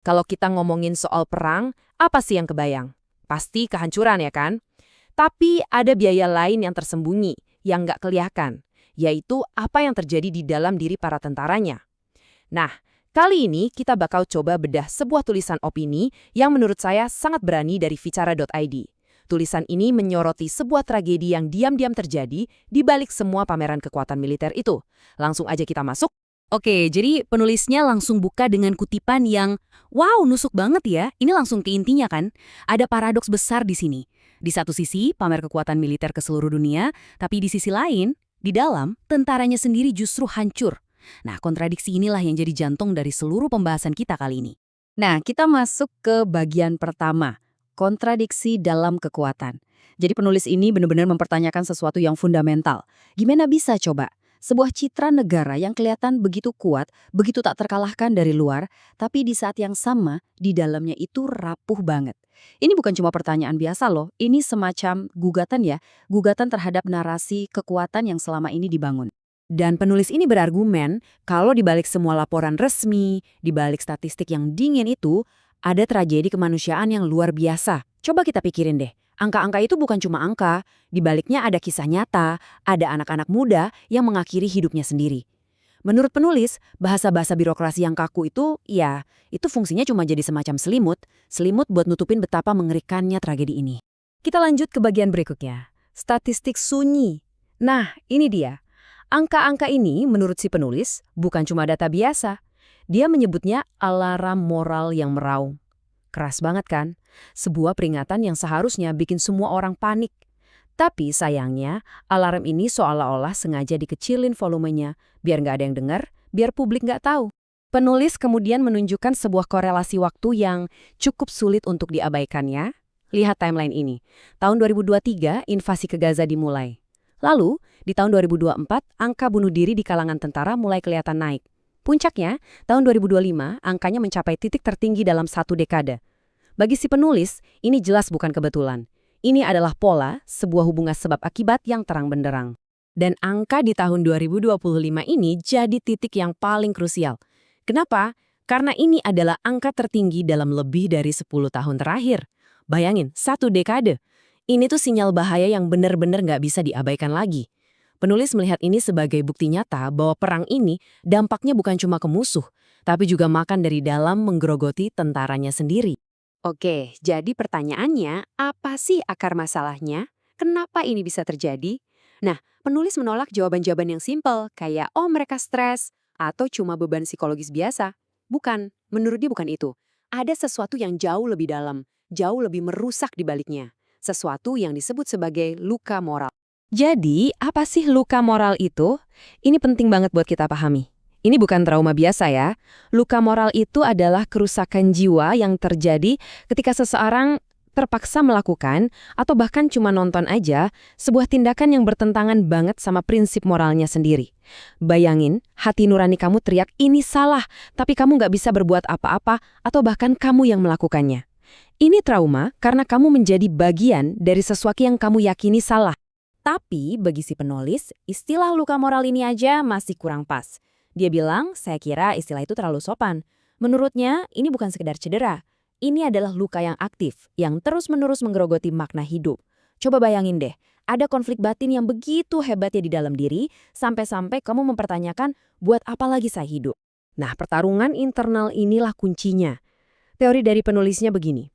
Kalau kita ngomongin soal perang, apa sih yang kebayang? Pasti kehancuran ya kan? Tapi ada biaya lain yang tersembunyi, yang nggak kelihatan, yaitu apa yang terjadi di dalam diri para tentaranya. Nah, kali ini kita bakal coba bedah sebuah tulisan opini yang menurut saya sangat berani dari Vicara.id. Tulisan ini menyoroti sebuah tragedi yang diam-diam terjadi di balik semua pameran kekuatan militer itu. Langsung aja kita masuk. Oke, jadi penulisnya langsung buka dengan kutipan yang, wow, nusuk banget ya. Ini langsung ke intinya kan. Ada paradoks besar di sini. Di satu sisi, pamer kekuatan militer ke seluruh dunia, tapi di sisi lain, di dalam, tentaranya sendiri justru hancur. Nah, kontradiksi inilah yang jadi jantung dari seluruh pembahasan kita kali ini. Nah, kita masuk ke bagian pertama, kontradiksi dalam kekuatan. Jadi penulis ini benar-benar mempertanyakan sesuatu yang fundamental. Gimana bisa coba? Sebuah citra negara yang kelihatan begitu kuat, begitu tak terkalahkan dari luar, tapi di saat yang sama, di dalamnya itu rapuh banget. Ini bukan cuma pertanyaan biasa loh, ini semacam gugatan ya, gugatan terhadap narasi kekuatan yang selama ini dibangun. Dan penulis ini berargumen kalau di balik semua laporan resmi, di balik statistik yang dingin itu, ada tragedi kemanusiaan yang luar biasa. Coba kita pikirin deh, angka-angka itu bukan cuma angka, di baliknya ada kisah nyata, ada anak-anak muda yang mengakhiri hidupnya sendiri. Menurut penulis, bahasa-bahasa birokrasi yang kaku itu, ya, itu fungsinya cuma jadi semacam selimut buat nutupin betapa mengerikannya tragedi ini. Kita lanjut ke bagian berikutnya, statistik sunyi. Nah, ini dia. Angka-angka ini menurut si penulis bukan cuma data biasa. Dia menyebutnya alarm moral yang meraung. Keras banget kan? Sebuah peringatan yang seharusnya bikin semua orang panik. Tapi sayangnya, alarm ini seolah-olah sengaja dikecilin volumenya, biar nggak ada yang dengar, biar publik nggak tahu. Penulis kemudian menunjukkan sebuah korelasi waktu yang cukup sulit untuk diabaikannya. Lihat timeline ini. Tahun 2023, invasi ke Gaza dimulai. Lalu, di tahun 2024, angka bunuh diri di kalangan tentara mulai kelihatan naik. Puncaknya, tahun 2025, angkanya mencapai titik tertinggi dalam satu dekade. Bagi si penulis, ini jelas bukan kebetulan. Ini adalah pola, sebuah hubungan sebab akibat yang terang benderang. Dan angka di tahun 2025 ini jadi titik yang paling krusial. Kenapa? Karena ini adalah angka tertinggi dalam lebih dari 10 tahun terakhir. Bayangin, satu dekade. Ini tuh sinyal bahaya yang benar-benar nggak bisa diabaikan lagi. Penulis melihat ini sebagai bukti nyata bahwa perang ini dampaknya bukan cuma ke musuh, tapi juga makan dari dalam menggerogoti tentaranya sendiri. Oke, jadi pertanyaannya, apa sih akar masalahnya? Kenapa ini bisa terjadi? Nah, penulis menolak jawaban-jawaban yang simpel, kayak, oh mereka stres, atau cuma beban psikologis biasa. Bukan, menurut dia bukan itu. Ada sesuatu yang jauh lebih dalam, jauh lebih merusak di baliknya. Sesuatu yang disebut sebagai luka moral. Jadi, apa sih luka moral itu? Ini penting banget buat kita pahami. Ini bukan trauma biasa ya. Luka moral itu adalah kerusakan jiwa yang terjadi ketika seseorang terpaksa melakukan atau bahkan cuma nonton aja sebuah tindakan yang bertentangan banget sama prinsip moralnya sendiri. Bayangin, hati nurani kamu teriak ini salah, tapi kamu nggak bisa berbuat apa-apa atau bahkan kamu yang melakukannya. Ini trauma karena kamu menjadi bagian dari sesuatu yang kamu yakini salah. Tapi bagi si penulis, istilah luka moral ini aja masih kurang pas. Dia bilang, saya kira istilah itu terlalu sopan. Menurutnya, ini bukan sekedar cedera. Ini adalah luka yang aktif, yang terus-menerus menggerogoti makna hidup. Coba bayangin deh, ada konflik batin yang begitu hebatnya di dalam diri, sampai-sampai kamu mempertanyakan, buat apa lagi saya hidup? Nah, pertarungan internal inilah kuncinya. Teori dari penulisnya begini.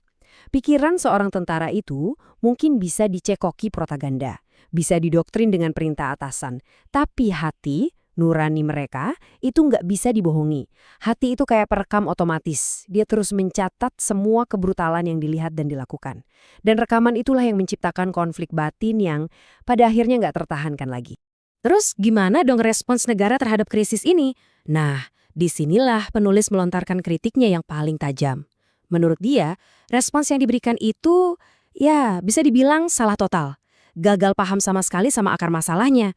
Pikiran seorang tentara itu mungkin bisa dicekoki propaganda, bisa didoktrin dengan perintah atasan, tapi hati, nurani mereka, itu nggak bisa dibohongi. Hati itu kayak perekam otomatis, dia terus mencatat semua kebrutalan yang dilihat dan dilakukan. Dan rekaman itulah yang menciptakan konflik batin yang pada akhirnya nggak tertahankan lagi. Terus gimana dong respons negara terhadap krisis ini? Nah, disinilah penulis melontarkan kritiknya yang paling tajam. Menurut dia, respons yang diberikan itu, ya bisa dibilang salah total. Gagal paham sama sekali sama akar masalahnya.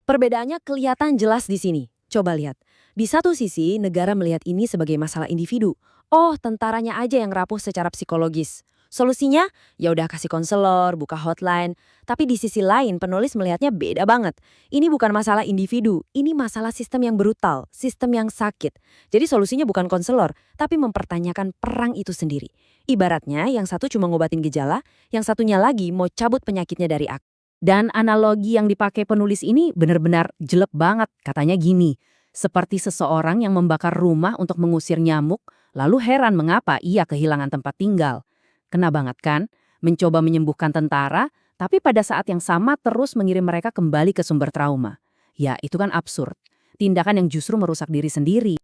Perbedaannya kelihatan jelas di sini. Coba lihat. Di satu sisi, negara melihat ini sebagai masalah individu. Oh, tentaranya aja yang rapuh secara psikologis. Solusinya, ya udah kasih konselor, buka hotline. Tapi di sisi lain, penulis melihatnya beda banget. Ini bukan masalah individu, ini masalah sistem yang brutal, sistem yang sakit. Jadi solusinya bukan konselor, tapi mempertanyakan perang itu sendiri. Ibaratnya, yang satu cuma ngobatin gejala, yang satunya lagi mau cabut penyakitnya dari akar. Dan analogi yang dipakai penulis ini benar-benar jelek banget. Katanya gini, seperti seseorang yang membakar rumah untuk mengusir nyamuk, lalu heran mengapa ia kehilangan tempat tinggal. Kena banget kan? Mencoba menyembuhkan tentara, tapi pada saat yang sama terus mengirim mereka kembali ke sumber trauma. Ya, itu kan absurd. Tindakan yang justru merusak diri sendiri.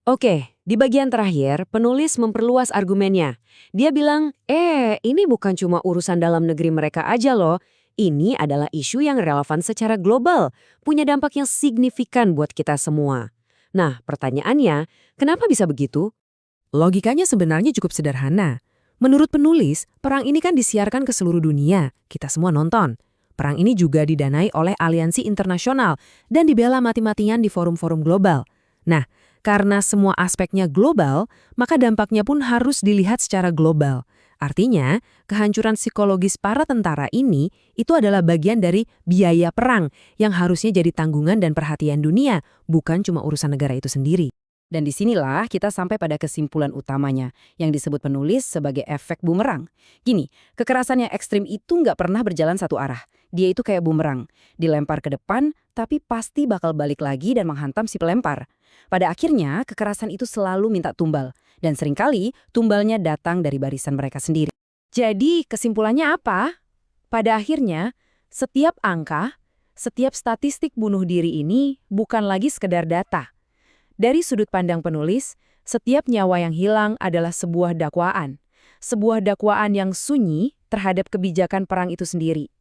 Oke, di bagian terakhir, penulis memperluas argumennya. Dia bilang, ini bukan cuma urusan dalam negeri mereka aja loh. Ini adalah isu yang relevan secara global, punya dampak yang signifikan buat kita semua. Nah, pertanyaannya, kenapa bisa begitu? Logikanya sebenarnya cukup sederhana. Menurut penulis, perang ini kan disiarkan ke seluruh dunia. Kita semua nonton. Perang ini juga didanai oleh aliansi internasional dan dibela mati-matian di forum-forum global. Nah, karena semua aspeknya global, maka dampaknya pun harus dilihat secara global. Artinya, kehancuran psikologis para tentara ini itu adalah bagian dari biaya perang yang harusnya jadi tanggungan dan perhatian dunia, bukan cuma urusan negara itu sendiri. Dan disinilah kita sampai pada kesimpulan utamanya, yang disebut penulis sebagai efek bumerang. Gini, kekerasan yang ekstrim itu nggak pernah berjalan satu arah. Dia itu kayak bumerang, dilempar ke depan, tapi pasti bakal balik lagi dan menghantam si pelempar. Pada akhirnya, kekerasan itu selalu minta tumbal, dan seringkali tumbalnya datang dari barisan mereka sendiri. Jadi, kesimpulannya apa? Pada akhirnya, setiap angka, setiap statistik bunuh diri ini bukan lagi sekedar data. Dari sudut pandang penulis, setiap nyawa yang hilang adalah sebuah dakwaan. Sebuah dakwaan yang sunyi terhadap kebijakan perang itu sendiri.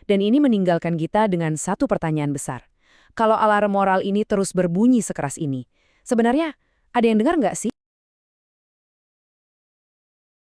Dan ini meninggalkan kita dengan satu pertanyaan besar. Kalau alarm moral ini terus berbunyi sekeras ini, sebenarnya ada yang dengar nggak sih?